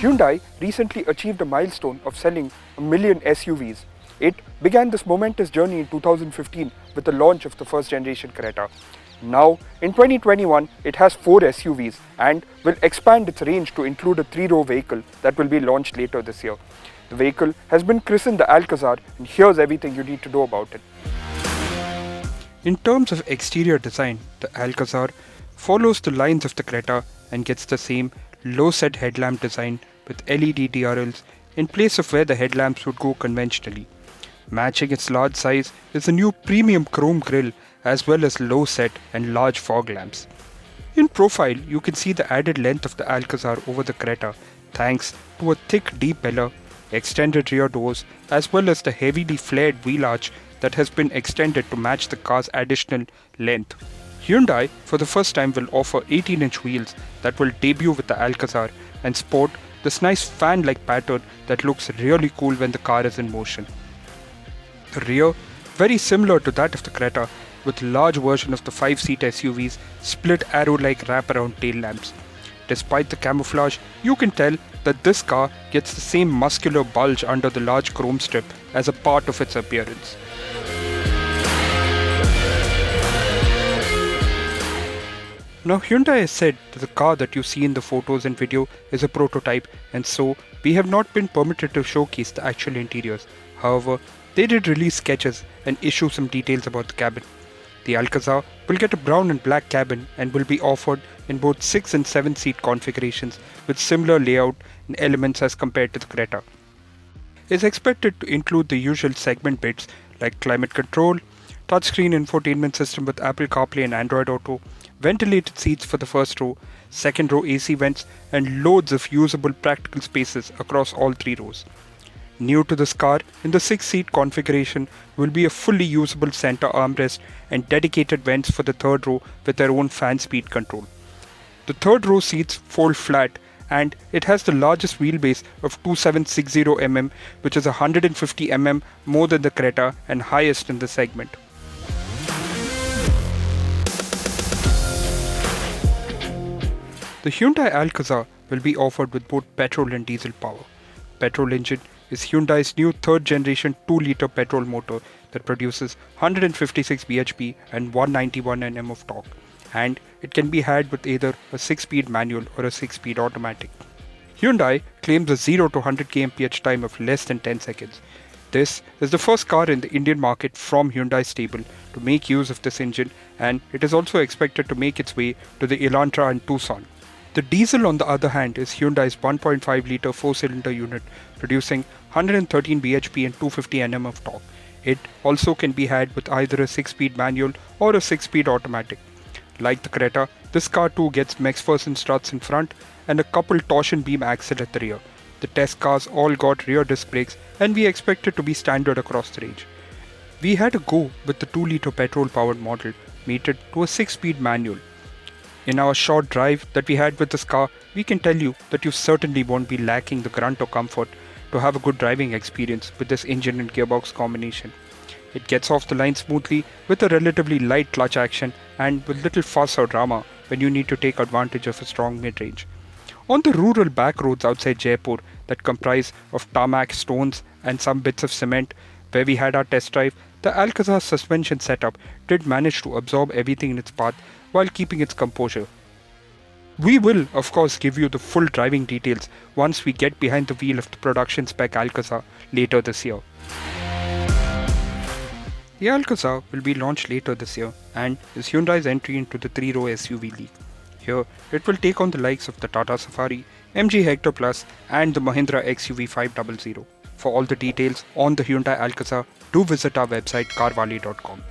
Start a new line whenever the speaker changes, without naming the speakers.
Hyundai recently achieved a milestone of selling a million SUVs. It began this momentous journey in 2015 with the launch of the first generation Creta. Now, in 2021, it has 4 SUVs and will expand its range to include a 3-row vehicle that will be launched later this year. The vehicle has been christened the Alcazar, and here's everything you need to know about it. In terms of exterior design, the Alcazar follows the lines of the Creta and gets the same low-set headlamp design with LED DRLs in place of where the headlamps would go conventionally. Matching its large size is a new premium chrome grille as well as low-set and large fog lamps. In profile, you can see the added length of the Alcazar over the Creta thanks to a thick deep bellar, extended rear doors as well as the heavily flared wheel arch that has been extended to match the car's additional length. Hyundai for the first time will offer 18-inch wheels that will debut with the Alcazar and sport this nice fan-like pattern that looks really cool when the car is in motion. The rear, very similar to that of the Creta, with large version of the 5-seat SUV's split arrow-like wraparound tail lamps. Despite the camouflage, you can tell that this car gets the same muscular bulge under the large chrome strip as a part of its appearance. Now Hyundai has said that the car that you see in the photos and video is a prototype, and so we have not been permitted to showcase the actual interiors. However, they did release sketches and issue some details about the cabin. The Alcazar will get a brown and black cabin and will be offered in both 6 and 7 seat configurations with similar layout and elements as compared to the Creta. It is expected to include the usual segment bits like climate control, touchscreen infotainment system with Apple CarPlay and Android Auto, ventilated seats for the first row, second row AC vents, and loads of usable practical spaces across all 3 rows. New to this car, in the 6-seat configuration will be a fully usable center armrest and dedicated vents for the third row with their own fan speed control. The third row seats fold flat and it has the largest wheelbase of 2760mm, which is 150mm more than the Creta and highest in the segment. The Hyundai Alcazar will be offered with both petrol and diesel power. Petrol engine is Hyundai's new 3rd generation 2-liter petrol motor that produces 156 bhp and 191 Nm of torque, and it can be had with either a 6-speed manual or a 6-speed automatic. Hyundai claims a 0 to 100 kmph time of less than 10 seconds. This is the first car in the Indian market from Hyundai stable to make use of this engine, and it is also expected to make its way to the Elantra and Tucson. The diesel, on the other hand, is Hyundai's 1.5-litre 4-cylinder unit, producing 113 bhp and 250 Nm of torque. It also can be had with either a 6-speed manual or a 6-speed automatic. Like the Creta, this car too gets McPherson struts in front and a coupled torsion beam axle at the rear. The test cars all got rear disc brakes and we expect it to be standard across the range. We had a go with the 2-litre petrol-powered model mated to a 6-speed manual. In our short drive that we had with this car, we can tell you that you certainly won't be lacking the grunt or comfort to have a good driving experience with this engine and gearbox combination. It gets off the line smoothly with a relatively light clutch action and with little fuss or drama when you need to take advantage of a strong mid-range. On the rural back roads outside Jaipur that comprise of tarmac, stones and some bits of cement where we had our test drive, the Alcazar suspension setup did manage to absorb everything in its path while keeping its composure. We will, of course, give you the full driving details once we get behind the wheel of the production spec Alcazar later this year. The Alcazar will be launched later this year and is Hyundai's entry into the 3-row SUV league. Here, it will take on the likes of the Tata Safari, MG Hector Plus and the Mahindra XUV 500. For all the details on the Hyundai Alcazar, do visit our website carwale.com.